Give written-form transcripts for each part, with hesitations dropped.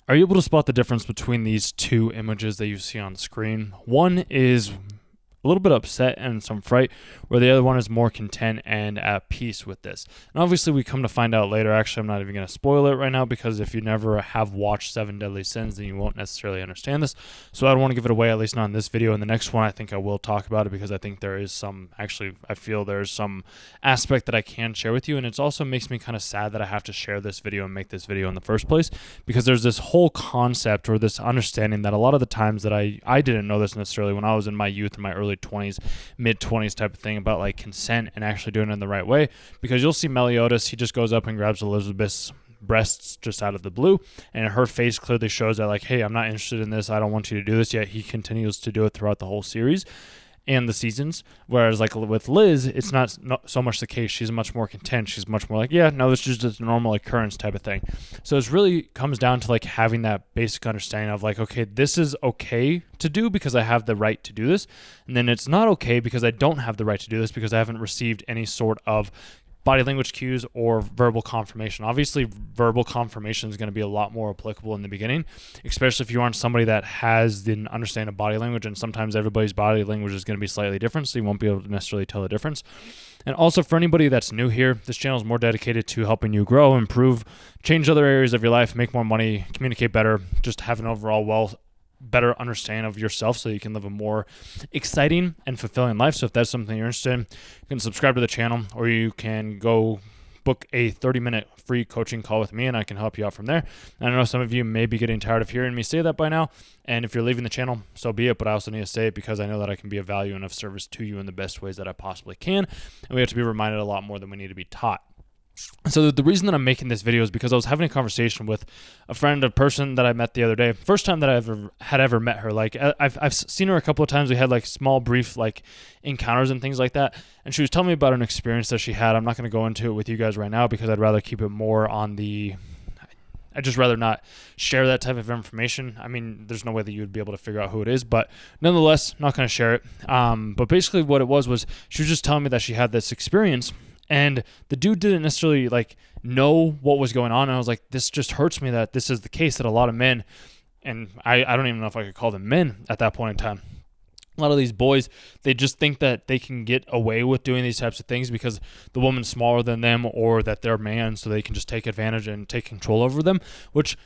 Are you able to spot the difference between these two images that you see on screen? One is a little bit upset and some fright, where the other one is more content and at peace with this. And obviously we come to find out later, actually I'm not even going to spoil it right now, because if you never have watched Seven Deadly Sins, then you won't necessarily understand this. So I don't want to give it away, at least not in this video. In the next one, I think I will talk about it, because I think there is some, actually I feel there's some aspect that I can share with you. And it also makes me kind of sad that I have to share this video and make this video in the first place, because there's this whole concept or this understanding that a lot of the times that I didn't know this necessarily when I was in my youth, in my early 20s, mid 20s type of thing, about like consent and actually doing it in the right way. Because you'll see Meliodas, he just goes up and grabs Elizabeth's breasts just out of the blue, and her face clearly shows that like, hey, I'm not interested in this, I don't want you to do this. Yet he continues to do it throughout the whole series and the seasons. Whereas like with Liz, it's not so much the case. She's much more content. She's much more like, yeah, no, this is just a normal occurrence type of thing. So it really comes down to like having that basic understanding of like, okay, this is okay to do because I have the right to do this. And then it's not okay because I don't have the right to do this because I haven't received any sort of body language cues or verbal confirmation. Obviously, verbal confirmation is going to be a lot more applicable in the beginning, especially if you aren't somebody that has the understanding of body language, and sometimes everybody's body language is going to be slightly different, so you won't be able to necessarily tell the difference. And also for anybody that's new here, this channel is more dedicated to helping you grow, improve, change other areas of your life, make more money, communicate better, just have an overall better understanding of yourself so you can live a more exciting and fulfilling life. So if that's something you're interested in, you can subscribe to the channel, or you can go book a 30-minute free coaching call with me and I can help you out from there. And I know some of you may be getting tired of hearing me say that by now, and if you're leaving the channel, so be it, but I also need to say it because I know that I can be of value and of service to you in the best ways that I possibly can, and we have to be reminded a lot more than we need to be taught. So the reason that I'm making this video is because I was having a conversation with a friend, a person that I met the other day. First time that I ever met her. Like I've seen her a couple of times. We had like small, brief like encounters and things like that. And she was telling me about an experience that she had. I'm not going to go into it with you guys right now because I'd rather keep it more on the. I'd just rather not share that type of information. I mean, there's no way that you would be able to figure out who it is, but nonetheless, not going to share it. But basically, what it was she was just telling me that she had this experience. And the dude didn't necessarily like know what was going on. And I was like, this just hurts me that this is the case, that a lot of men, and I don't even know if I could call them men at that point in time. A lot of these boys, they just think that they can get away with doing these types of things because the woman's smaller than them or that they're man, so they can just take advantage and take control over them, which,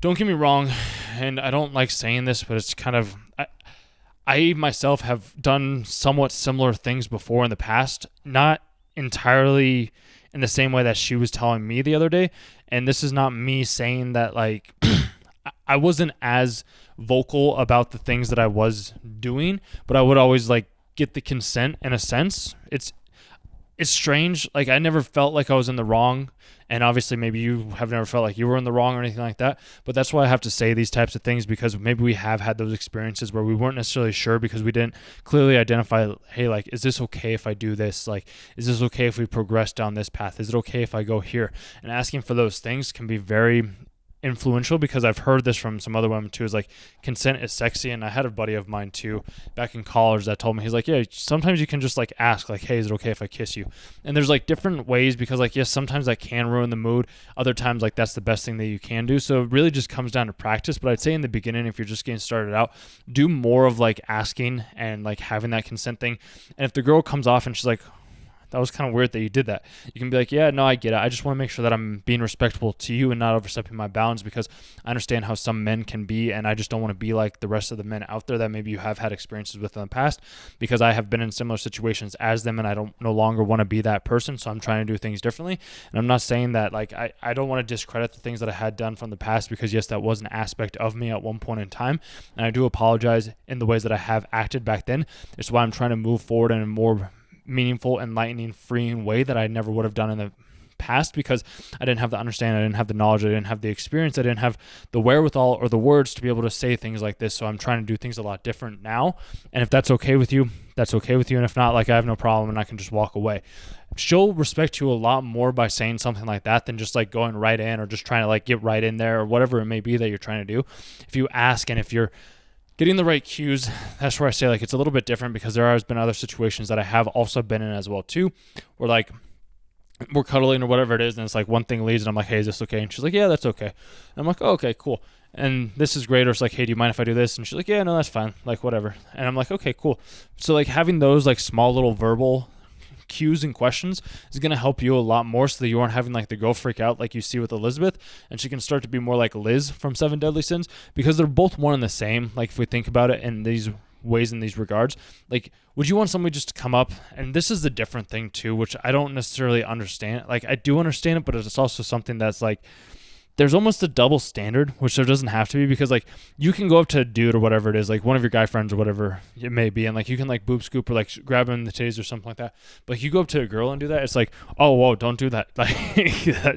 don't get me wrong, and I don't like saying this, but it's kind of, I myself have done somewhat similar things before in the past, not entirely in the same way that she was telling me the other day. And this is not me saying that like I wasn't as vocal about the things that I was doing, but I would always like get the consent in a sense. It's strange. Like I never felt like I was in the wrong. And obviously maybe you have never felt like you were in the wrong or anything like that. But that's why I have to say these types of things, because maybe we have had those experiences where we weren't necessarily sure because we didn't clearly identify, hey, like, is this okay if I do this? Like, is this okay if we progress down this path? Is it okay if I go here? And asking for those things can be very influential, because I've heard this from some other women too, is like consent is sexy. And I had a buddy of mine too back in college that told me, he's like, yeah, sometimes you can just like ask like, hey, is it okay if I kiss you? And there's like different ways, because like, yes, sometimes that can ruin the mood. Other times like that's the best thing that you can do. So it really just comes down to practice. But I'd say in the beginning, if you're just getting started out, do more of like asking and like having that consent thing. And if the girl comes off and she's like, that was kind of weird that you did that, you can be like, yeah, no, I get it. I just want to make sure that I'm being respectful to you and not overstepping my bounds, because I understand how some men can be, and I just don't want to be like the rest of the men out there that maybe you have had experiences with in the past, because I have been in similar situations as them, and I don't no longer want to be that person. So I'm trying to do things differently. And I'm not saying that like I don't want to discredit the things that I had done from the past, because yes, that was an aspect of me at one point in time, and I do apologize in the ways that I have acted back then. It's why I'm trying to move forward in a more meaningful, enlightening, freeing way that I never would have done in the past, because I didn't have the understanding, I didn't have the knowledge, I didn't have the experience, I didn't have the wherewithal or the words to be able to say things like this. So I'm trying to do things a lot different now. And if that's okay with you, that's okay with you. And if not, like, I have no problem and I can just walk away. She'll respect you a lot more by saying something like that than just like going right in or just trying to like get right in there or whatever it may be that you're trying to do. If you ask and if you're getting the right cues, that's where I say like it's a little bit different, because there has been other situations that I have also been in as well too, where like we're cuddling or whatever it is, and it's like one thing leads, and I'm like, hey, is this okay? And she's like, yeah, that's okay. And I'm like, oh, okay, cool. And this is great. Or it's like, hey, do you mind if I do this? And she's like, yeah, no, that's fine. Like, whatever. And I'm like, okay, cool. So like having those like small little verbal cues and questions is going to help you a lot more, so that you aren't having like the girl freak out like you see with Elizabeth, and she can start to be more like Liz from Seven Deadly Sins, because they're both one and the same. Like if we think about it in these ways, in these regards, like would you want somebody just to come up, and this is the different thing too, which I don't necessarily understand. Like I do understand it, but it's also something that's like there's almost a double standard, which there doesn't have to be, because like you can go up to a dude or whatever it is, like one of your guy friends or whatever it may be, and like you can like boob scoop or like grab him in the titties or something like that. But like, you go up to a girl and do that, it's like, oh whoa, don't do that. Like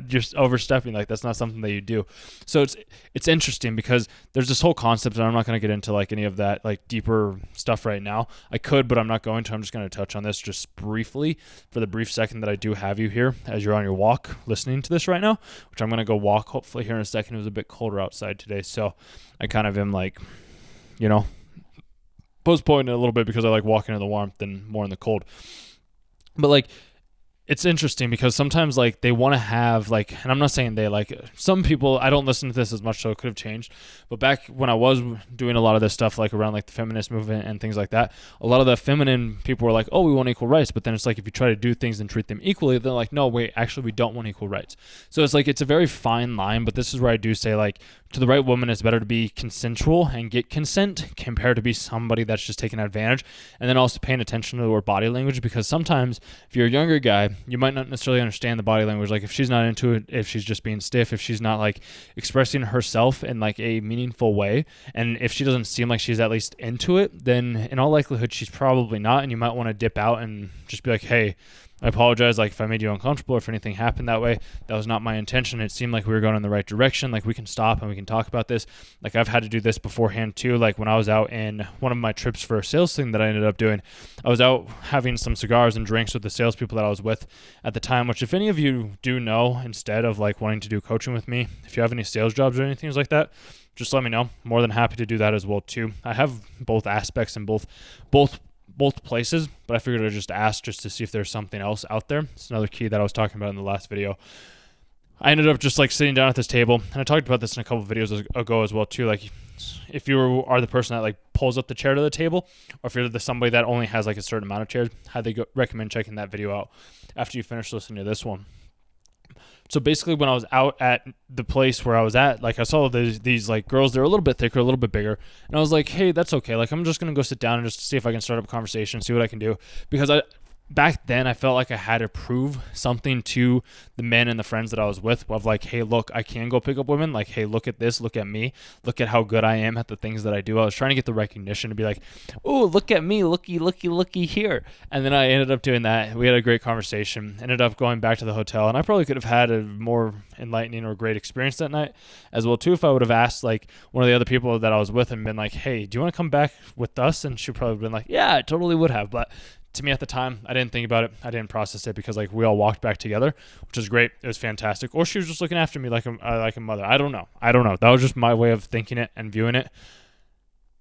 just overstepping. Like that's not something that you do. So it's interesting, because there's this whole concept, and I'm not going to get into like any of that like deeper stuff right now. I could, but I'm not going to. I'm just going to touch on this just briefly for the brief second that I do have you here as you're on your walk listening to this right now, which I'm going to go walk hopefully here in a second. It was a bit colder outside today, so I kind of am like, postponing it a little bit, because I like walking in the warmth and more in the cold. But like it's interesting, because sometimes like they want to have like, and I'm not saying they, like some people, I don't listen to this as much, so it could have changed, but back when I was doing a lot of this stuff like around like the feminist movement and things like that, a lot of the feminine people were like, oh, we want equal rights. But then it's like, if you try to do things and treat them equally, they're like, no, wait, actually we don't want equal rights. So it's like, it's a very fine line, but this is where I do say, like, to the right woman, it's better to be consensual and get consent compared to be somebody that's just taking advantage. And then also paying attention to her body language, because sometimes if you're a younger guy, you might not necessarily understand the body language. Like if she's not into it, if she's just being stiff, if she's not like expressing herself in like a meaningful way, and if she doesn't seem like she's at least into it, then in all likelihood she's probably not. And you might want to dip out and just be like, hey, I apologize, like if I made you uncomfortable or if anything happened that way, that was not my intention. It seemed like we were going in the right direction. Like we can stop and we can talk about this. Like I've had to do this beforehand too. Like when I was out in one of my trips for a sales thing that I ended up doing, I was out having some cigars and drinks with the salespeople that I was with at the time, which if any of you do know, instead of like wanting to do coaching with me, if you have any sales jobs or anything like that, just let me know. More than happy to do that as well too. I have both aspects in both places, but I figured I'd just ask just to see if there's something else out there. It's another key that I was talking about in the last video. I ended up just like sitting down at this table, and I talked about this in a couple of videos ago as well too. Like if you are the person that like pulls up the chair to the table, or if you're the somebody that only has like a certain amount of chairs, highly recommend checking that video out after you finish listening to this one. So basically when I was out at the place where I was at, like I saw these like girls, they're a little bit thicker, a little bit bigger. And I was like, hey, that's okay. Like I'm just going to go sit down and just see if I can start up a conversation, see what I can do. Because back then I felt like I had to prove something to the men and the friends that I was with, of like, hey, look, I can go pick up women. Like, hey, look at this, look at me, look at how good I am at the things that I do. I was trying to get the recognition to be like, oh, look at me, looky here. And then I ended up doing that. We had a great conversation, ended up going back to the hotel, and I probably could have had a more enlightening or great experience that night as well too, if I would have asked like one of the other people that I was with and been like, hey, do you want to come back with us? And she probably been like, yeah, I totally would have. But to me at the time, I didn't think about it. I didn't process it, because like we all walked back together, which was great. It was fantastic. Or she was just looking after me like a mother. I don't know. That was just my way of thinking it and viewing it.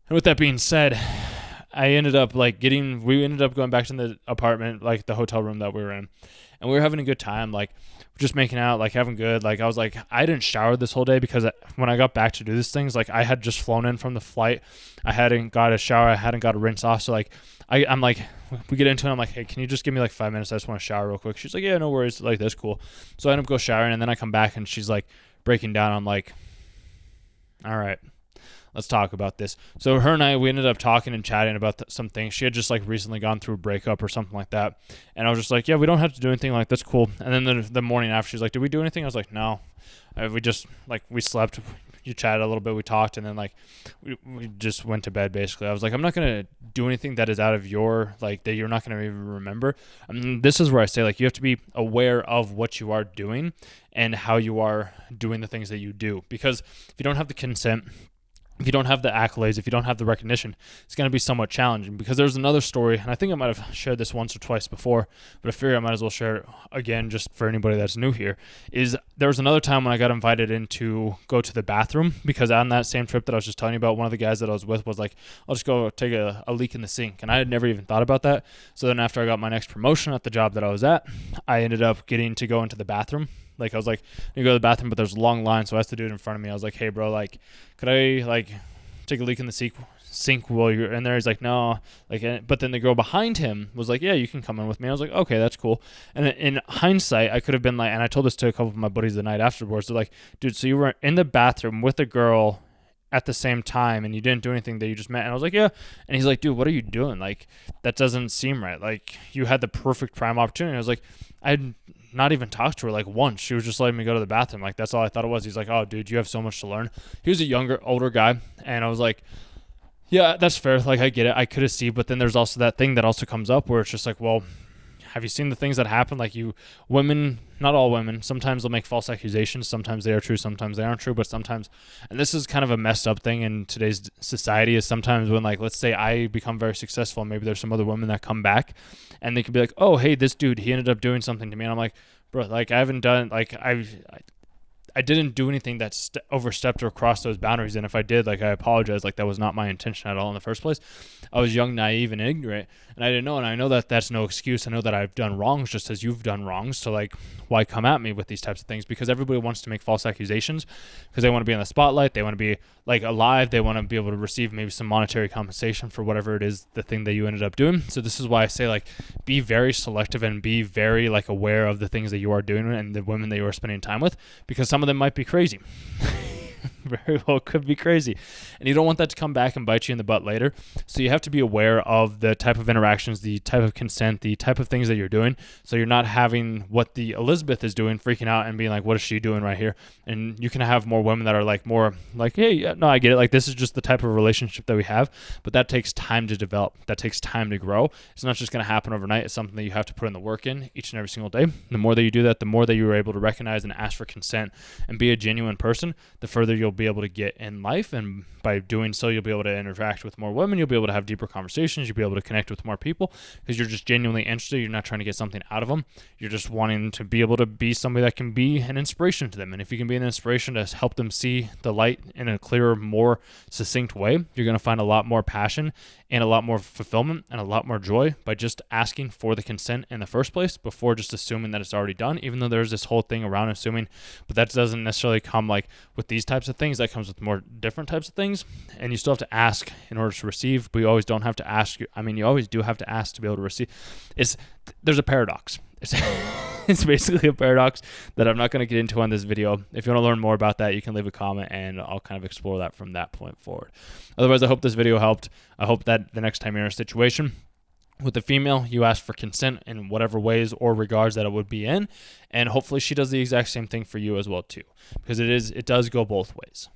And with that being said, we ended up going back to the apartment, like the hotel room that we were in, and we were having a good time, like just making out, like having good, like I was like, I didn't shower this whole day, because when I got back to do these things, like I had just flown in from the flight. I hadn't got a shower. I hadn't got a rinse off. So like, I'm like, we get into it. I'm like, hey, can you just give me like 5 minutes? I just want to shower real quick. She's like, yeah, no worries. Like, that's cool. So I end up go showering, and then I come back and she's like breaking down. I'm like, all right, let's talk about this. So her and I, we ended up talking and chatting about some things. She had just like recently gone through a breakup or something like that. And I was just like, yeah, we don't have to do anything. Like, that's cool. And then the morning after, she's like, did we do anything? I was like, no. We just like, we slept. You chatted a little bit, we talked, and then like we just went to bed basically. I was like, I'm not going to do anything that is out of your, like, that you're not going to even remember. I mean, this is where I say, like, you have to be aware of what you are doing and how you are doing the things that you do. Because if you don't have the consent, if you don't have the accolades, if you don't have the recognition, it's going to be somewhat challenging. Because there's another story, and I think I might have shared this once or twice before, but I figure I might as well share it again just for anybody that's new here, is there was another time when I got invited in to go to the bathroom, because on that same trip that I was just telling you about, one of the guys that I was with was like, I'll just go take a leak in the sink. And I had never even thought about that. So then after I got my next promotion at the job that I was at, I ended up getting to go into the bathroom. Like, I was like, you go to the bathroom, but there's a long line, so I asked the dude in front of me. I was like, hey, bro, like, could I, like, take a leak in the sink while you're in there? He's like, no. Like, but then the girl behind him was like, yeah, you can come in with me. I was like, okay, that's cool. And in hindsight, I could have been like, and I told this to a couple of my buddies the night afterwards. They're like, dude, so you were in the bathroom with a girl at the same time and you didn't do anything that you just met? And I was like, yeah. And he's like, dude, what are you doing? Like, that doesn't seem right. Like, you had the perfect prime opportunity. I was like, I'd not even talked to her like once. She was just letting me go to the bathroom. Like, that's all I thought it was. He's like, oh, dude, you have so much to learn. He was a older guy. And I was like, yeah, that's fair. Like, I get it. I could have seen, but then there's also that thing that also comes up where it's just like, well, have you seen the things that happen? Like, women, not all women, sometimes they'll make false accusations. Sometimes they are true, sometimes they aren't true, but sometimes, and this is kind of a messed up thing in today's society, is sometimes when, like, let's say I become very successful, and maybe there's some other women that come back and they could be like, oh, hey, this dude, he ended up doing something to me. And I'm like, bro, like, I haven't done, like, I didn't do anything that overstepped or crossed those boundaries. And if I did, like, I apologize. Like, that was not my intention at all in the first place. I was young, naive, and ignorant, and I didn't know. And I know that that's no excuse. I know that I've done wrongs just as you've done wrongs. So, like, why come at me with these types of things? Because everybody wants to make false accusations because they want to be in the spotlight. They want to be, like, alive. They want to be able to receive maybe some monetary compensation for whatever it is, the thing that you ended up doing. So this is why I say, like, be very selective and be very, like, aware of the things that you are doing and the women that you are spending time with, because some of them might be crazy. Very well could be crazy, and you don't want that to come back and bite you in the butt later. So you have to be aware of the type of interactions, the type of consent, the type of things that you're doing, so you're not having what the Elizabeth is doing, freaking out and being like, what is she doing right here? And you can have more women that are like more like, hey, yeah, no, I get it, like, this is just the type of relationship that we have, but that takes time to develop, that takes time to grow. It's not just going to happen overnight. It's something that you have to put in the work in each and every single day. The more that you do that, the more that you're able to recognize and ask for consent and be a genuine person, the further you'll be able to get in life. And by doing so, you'll be able to interact with more women. You'll be able to have deeper conversations. You'll be able to connect with more people because you're just genuinely interested. You're not trying to get something out of them. You're just wanting to be able to be somebody that can be an inspiration to them. And if you can be an inspiration to help them see the light in a clearer, more succinct way, you're going to find a lot more passion and a lot more fulfillment and a lot more joy by just asking for the consent in the first place before just assuming that it's already done, even though there's this whole thing around assuming. But that doesn't necessarily come like with these types of things. That comes with more different types of things, and you still have to ask in order to receive, but you always don't have to ask. I mean, you always do have to ask to be able to receive. There's a paradox. It's basically a paradox that I'm not going to get into on this video. If you want to learn more about that, you can leave a comment and I'll kind of explore that from that point forward. Otherwise, I hope this video helped. I hope that the next time you're in a situation with a female, you ask for consent in whatever ways or regards that it would be in, and hopefully she does the exact same thing for you as well too, because it does go both ways.